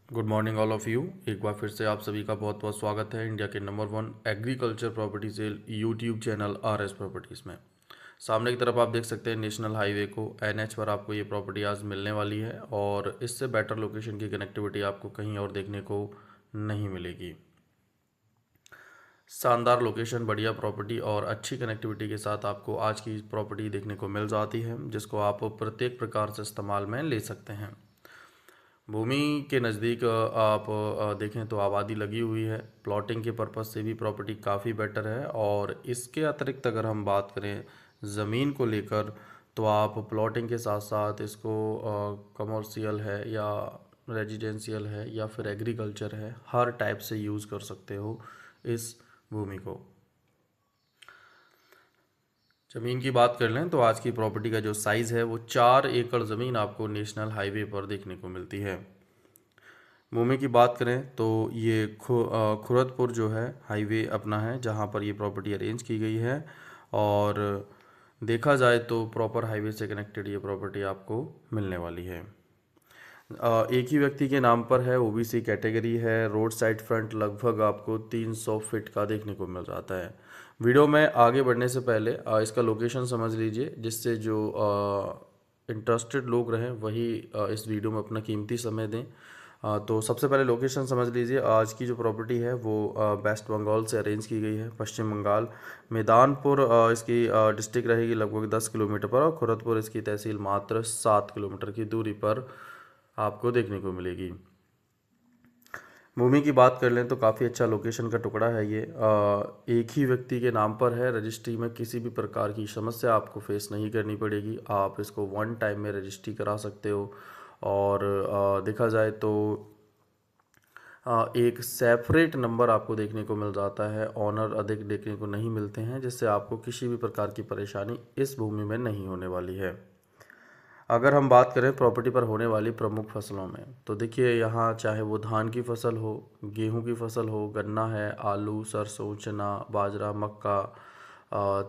Good morning all of you. एक बार फिर से आप सभी का बहुत बहुत स्वागत है इंडिया के number one agriculture property sale YouTube channel R S properties में। सामने की तरफ आप देख सकते हैं नेशनल हाईवे को एनएच पर आपको ये प्रॉपर्टी आज मिलने वाली है और इससे बेटर लोकेशन की कनेक्टिविटी आपको कहीं और देखने को नहीं मिलेगी। शानदार लोकेशन, बढ़िया प्रॉपर्टी और अच्छी कनेक्टिविटी के साथ आपको आज की प्रॉपर्टी देखने को मिल जाती है, जिसको आप प्रत्येक प्रकार से इस्तेमाल में ले सकते हैं। भूमि के नज़दीक आप देखें तो आबादी लगी हुई है। प्लॉटिंग के पर्पज़ से भी प्रॉपर्टी काफ़ी बेटर है और इसके अतिरिक्त अगर हम बात करें ज़मीन को लेकर, तो आप प्लॉटिंग के साथ साथ इसको कमर्शियल है या रेजिडेंशियल है या फिर एग्रीकल्चर है, हर टाइप से यूज़ कर सकते हो इस भूमि को। ज़मीन की बात कर लें तो आज की प्रॉपर्टी का जो साइज़ है वो 4 एकड़ ज़मीन आपको नेशनल हाईवे पर देखने को मिलती है। भूमि की बात करें तो ये खुरदपुर जो है हाईवे अपना है जहाँ पर ये प्रॉपर्टी अरेंज की गई है और देखा जाए तो प्रॉपर हाईवे से कनेक्टेड ये प्रॉपर्टी आपको मिलने वाली है। एक ही व्यक्ति के नाम पर है, ओबीसी कैटेगरी है, रोड साइड फ्रंट लगभग आपको 300 फीट का देखने को मिल जाता है। वीडियो में आगे बढ़ने से पहले इसका लोकेशन समझ लीजिए, जिससे जो इंटरेस्टेड लोग रहें वही इस वीडियो में अपना कीमती समय दें। तो सबसे पहले लोकेशन समझ लीजिए। आज की जो प्रॉपर्टी है वो वेस्ट बंगाल से अरेंज की गई है, पश्चिम बंगाल। मैदानपुर इसकी डिस्ट्रिक्ट रहेगी लगभग 10 किलोमीटर पर और खुरदपुर इसकी तहसील मात्र 7 किलोमीटर की दूरी पर आपको देखने को मिलेगी। भूमि की बात कर लें तो काफ़ी अच्छा लोकेशन का टुकड़ा है ये। एक ही व्यक्ति के नाम पर है। रजिस्ट्री में किसी भी प्रकार की समस्या आपको फेस नहीं करनी पड़ेगी। आप इसको वन टाइम में रजिस्ट्री करा सकते हो और देखा जाए तो एक सेपरेट नंबर आपको देखने को मिल जाता है। ऑनर अधिक देखने को नहीं मिलते हैं, जिससे आपको किसी भी प्रकार की परेशानी इस भूमि में नहीं होने वाली है। अगर हम बात करें प्रॉपर्टी पर होने वाली प्रमुख फसलों में, तो देखिए यहाँ चाहे वो धान की फसल हो, गेहूं की फसल हो, गन्ना है, आलू, सरसों, चना, बाजरा, मक्का,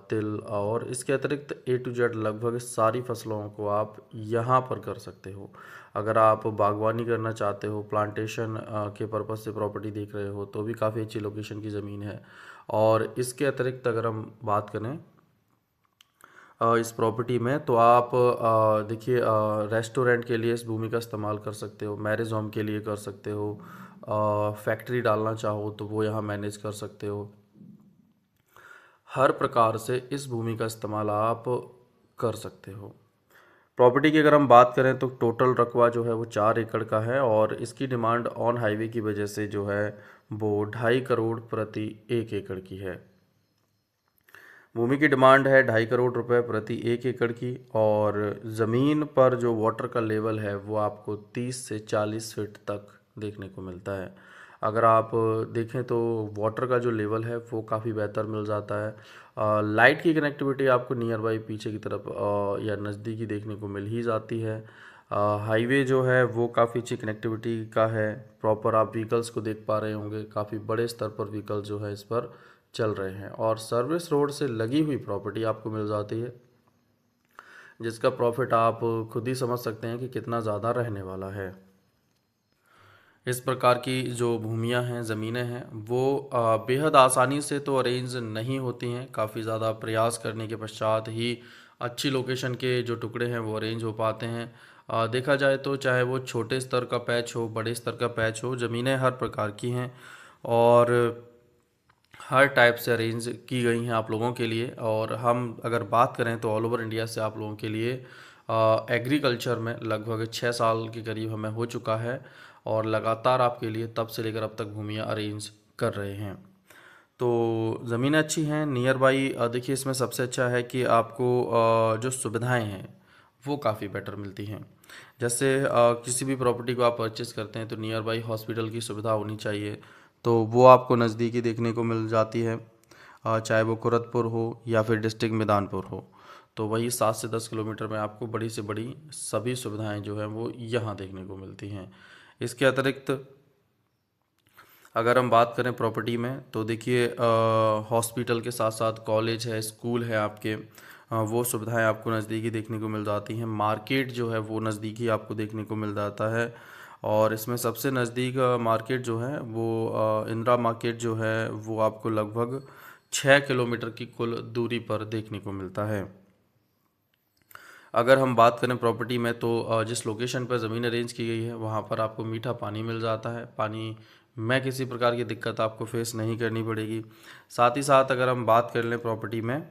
तिल और इसके अतिरिक्त ए टू जेड लगभग सारी फसलों को आप यहाँ पर कर सकते हो। अगर आप बागवानी करना चाहते हो, प्लांटेशन के पर्पज़ से प्रॉपर्टी देख रहे हो, तो भी काफ़ी अच्छी लोकेशन की ज़मीन है। और इसके अतिरिक्त अगर हम बात करें इस प्रॉपर्टी में, तो आप देखिए रेस्टोरेंट के लिए इस भूमि का इस्तेमाल कर सकते हो, मैरिज होम के लिए कर सकते हो, फैक्ट्री डालना चाहो तो वो यहाँ मैनेज कर सकते हो। हर प्रकार से इस भूमि का इस्तेमाल आप कर सकते हो। प्रॉपर्टी की अगर हम बात करें तो टोटल रकबा जो है वो 4 एकड़ का है और इसकी डिमांड ऑन हाईवे की वजह से जो है वो 2.5 करोड़ प्रति 1 एकड़ की है। भूमि की डिमांड है 2.5 करोड़ रुपए प्रति 1 एकड़ की और ज़मीन पर जो वाटर का लेवल है वो आपको 30 से 40 फीट तक देखने को मिलता है। अगर आप देखें तो वाटर का जो लेवल है वो काफ़ी बेहतर मिल जाता है। लाइट की कनेक्टिविटी आपको नियर बाई पीछे की तरफ या नज़दीकी देखने को मिल ही जाती है। हाईवे जो है वो काफ़ी अच्छी कनेक्टिविटी का है। प्रॉपर आप व्हीकल्स को देख पा रहे होंगे, काफ़ी बड़े स्तर पर व्हीकल जो है इस पर चल रहे हैं और सर्विस रोड से लगी हुई प्रॉपर्टी आपको मिल जाती है, जिसका प्रॉफिट आप खुद ही समझ सकते हैं कि कितना ज़्यादा रहने वाला है। इस प्रकार की जो भूमियां हैं, ज़मीनें हैं, वो बेहद आसानी से तो अरेंज नहीं होती हैं। काफ़ी ज़्यादा प्रयास करने के पश्चात ही अच्छी लोकेशन के जो टुकड़े हैं वो अरेंज हो पाते हैं। देखा जाए तो चाहे वो छोटे स्तर का पैच हो, बड़े स्तर का पैच हो, ज़मीनें हर प्रकार की हैं और हर टाइप से अरेंज की गई हैं आप लोगों के लिए। और हम अगर बात करें तो ऑल ओवर इंडिया से आप लोगों के लिए एग्रीकल्चर में लगभग 6 साल के करीब हमें हो चुका है और लगातार आपके लिए तब से लेकर अब तक भूमियाँ अरेंज कर रहे हैं। तो ज़मीनें अच्छी हैं नियर बाई। देखिए इसमें सबसे अच्छा है कि आपको जो सुविधाएं हैं वो काफ़ी बेटर मिलती हैं। जैसे किसी भी प्रॉपर्टी को आप परचेस करते हैं तो नियर बाई हॉस्पिटल की सुविधा होनी चाहिए, तो वो आपको नज़दीकी देखने को मिल जाती है। चाहे वो कुरतपुर हो या फिर डिस्ट्रिक्ट मैदानपुर हो, तो वही 7 से 10 किलोमीटर में आपको बड़ी से बड़ी सभी सुविधाएं जो हैं वो यहाँ देखने को मिलती हैं। इसके अतिरिक्त अगर हम बात करें प्रॉपर्टी में तो देखिए हॉस्पिटल के साथ साथ कॉलेज है, स्कूल है आपके, वो सुविधाएं आपको नज़दीकी देखने को मिल जाती हैं। मार्केट जो है वो नज़दीकी आपको देखने को मिल जाता है और इसमें सबसे नज़दीक मार्केट जो है वो इंदिरा मार्केट जो है वो आपको लगभग 6 किलोमीटर की कुल दूरी पर देखने को मिलता है। अगर हम बात करें प्रॉपर्टी में तो जिस लोकेशन पर ज़मीन अरेंज की गई है वहाँ पर आपको मीठा पानी मिल जाता है। पानी में किसी प्रकार की दिक्कत आपको फेस नहीं करनी पड़ेगी। साथ ही साथ अगर हम बात कर लें प्रॉपर्टी में,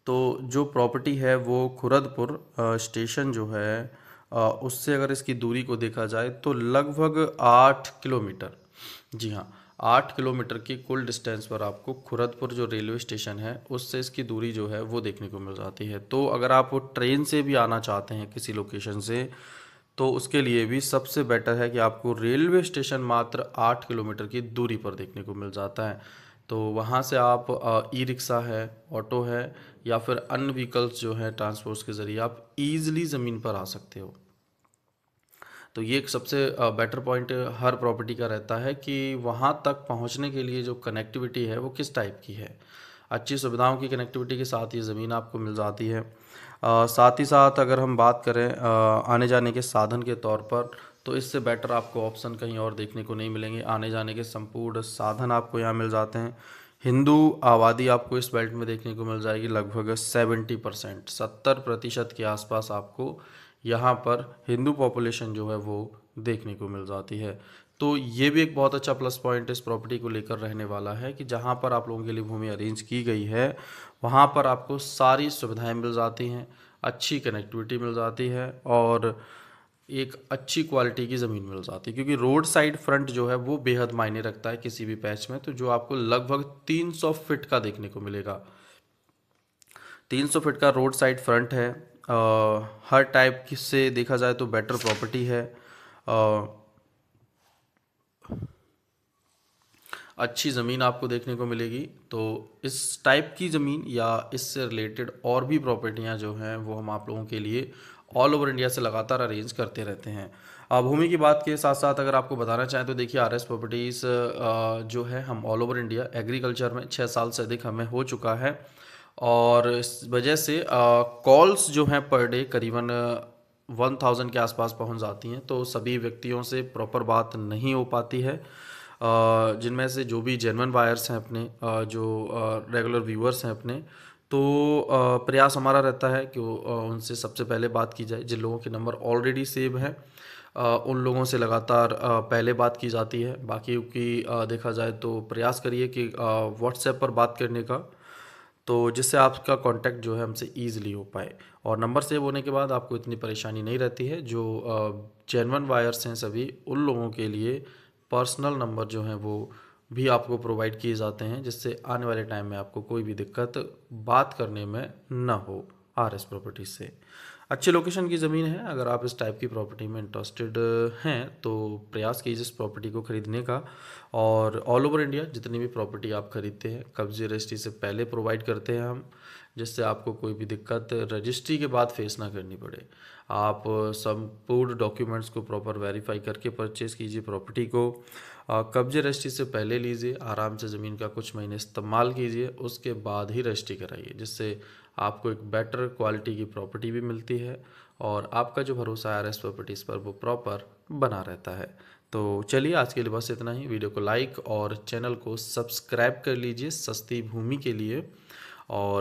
तो जो प्रॉपर्टी है वो खुरदपुर स्टेशन जो है उससे अगर इसकी दूरी को देखा जाए तो लगभग 8 किलोमीटर, जी हाँ, 8 किलोमीटर की कुल डिस्टेंस पर आपको खुरदपुर जो रेलवे स्टेशन है उससे इसकी दूरी जो है वो देखने को मिल जाती है। तो अगर आप ट्रेन से भी आना चाहते हैं किसी लोकेशन से, तो उसके लिए भी सबसे बेटर है कि आपको रेलवे स्टेशन मात्र 8 किलोमीटर की दूरी पर देखने को मिल जाता है। तो वहाँ से आप ई रिक्शा है, ऑटो है या फिर अन्य व्हीकल्स जो है ट्रांसपोर्ट्स के ज़रिए आप ईज़िली ज़मीन पर आ सकते हो। तो ये एक सबसे बेटर पॉइंट हर प्रॉपर्टी का रहता है कि वहाँ तक पहुँचने के लिए जो कनेक्टिविटी है वो किस टाइप की है। अच्छी सुविधाओं की कनेक्टिविटी के साथ ये ज़मीन आपको मिल जाती है। साथ ही साथ अगर हम बात करें आने जाने के साधन के तौर पर, तो इससे बेटर आपको ऑप्शन कहीं और देखने को नहीं मिलेंगे। आने जाने के संपूर्ण साधन आपको यहाँ मिल जाते हैं। हिंदू आबादी आपको इस बेल्ट में देखने को मिल जाएगी लगभग 70%, 70% के आसपास आपको यहाँ पर हिंदू पॉपुलेशन जो है वो देखने को मिल जाती है। तो ये भी एक बहुत अच्छा प्लस पॉइंट इस प्रॉपर्टी को लेकर रहने वाला है कि जहाँ पर आप लोगों के लिए भूमि अरेंज की गई है वहाँ पर आपको सारी सुविधाएं मिल जाती हैं, अच्छी कनेक्टिविटी मिल जाती है और एक अच्छी क्वालिटी की ज़मीन मिल जाती है। क्योंकि रोड साइड फ्रंट जो है वो बेहद मायने रखता है किसी भी पैच में, तो जो आपको लगभग 300 फीट का देखने को मिलेगा। 300 फीट का रोड साइड फ्रंट है। हर टाइप से देखा जाए तो बेटर प्रॉपर्टी है। अच्छी ज़मीन आपको देखने को मिलेगी। तो इस टाइप की ज़मीन या इससे रिलेटेड और भी प्रॉपर्टियां जो हैं वो हम आप लोगों के लिए ऑल ओवर इंडिया से लगातार अरेंज करते रहते हैं। भूमि की बात के साथ साथ अगर आपको बताना चाहें तो देखिए आर एस प्रॉपर्टीज़ जो है हम ऑल ओवर इंडिया एग्रीकल्चर में 6 साल से अधिक हमें हो चुका है और इस वजह से कॉल्स जो हैं पर डे करीबन 1000 के आसपास पहुंच जाती हैं। तो सभी व्यक्तियों से प्रॉपर बात नहीं हो पाती है। जिनमें से जो भी जेन्युइन बायर्स हैं अपने, जो रेगुलर व्यूअर्स हैं अपने, तो प्रयास हमारा रहता है कि उनसे सबसे पहले बात की जाए। जिन लोगों के नंबर ऑलरेडी सेव हैं उन लोगों से लगातार पहले बात की जाती है। बाकी की देखा जाए तो प्रयास करिए कि व्हाट्सएप पर बात करने का, तो जिससे आपका कांटेक्ट जो है हमसे ईजिली हो पाए और नंबर सेव होने के बाद आपको इतनी परेशानी नहीं रहती है। जो जेन्युइन वायर्स हैं सभी उन लोगों के लिए पर्सनल नंबर जो हैं वो भी आपको प्रोवाइड किए जाते हैं, जिससे आने वाले टाइम में आपको कोई भी दिक्कत बात करने में ना हो आर एस प्रॉपर्टी से। अच्छे लोकेशन की ज़मीन है। अगर आप इस टाइप की प्रॉपर्टी में इंटरेस्टेड हैं तो प्रयास कीजिए इस प्रॉपर्टी को ख़रीदने का। और ऑल ओवर इंडिया जितनी भी प्रॉपर्टी आप खरीदते हैं कब्जे रजिस्ट्री से पहले प्रोवाइड करते हैं हम, जिससे आपको कोई भी दिक्कत रजिस्ट्री के बाद फेस ना करनी पड़े। आप संपूर्ण डॉक्यूमेंट्स को प्रॉपर वेरीफाई करके परचेज़ कीजिए प्रॉपर्टी को। कब्जे रजिस्ट्री से पहले लीजिए, आराम से ज़मीन का कुछ महीने इस्तेमाल कीजिए, उसके बाद ही रजिस्ट्री कराइए, जिससे आपको एक बेटर क्वालिटी की प्रॉपर्टी भी मिलती है और आपका जो भरोसा है आरएस प्रॉपर्टीज़ पर वो प्रॉपर बना रहता है। तो चलिए आज के लिए बस इतना ही। वीडियो को लाइक और चैनल को सब्सक्राइब कर लीजिए सस्ती भूमि के लिए। और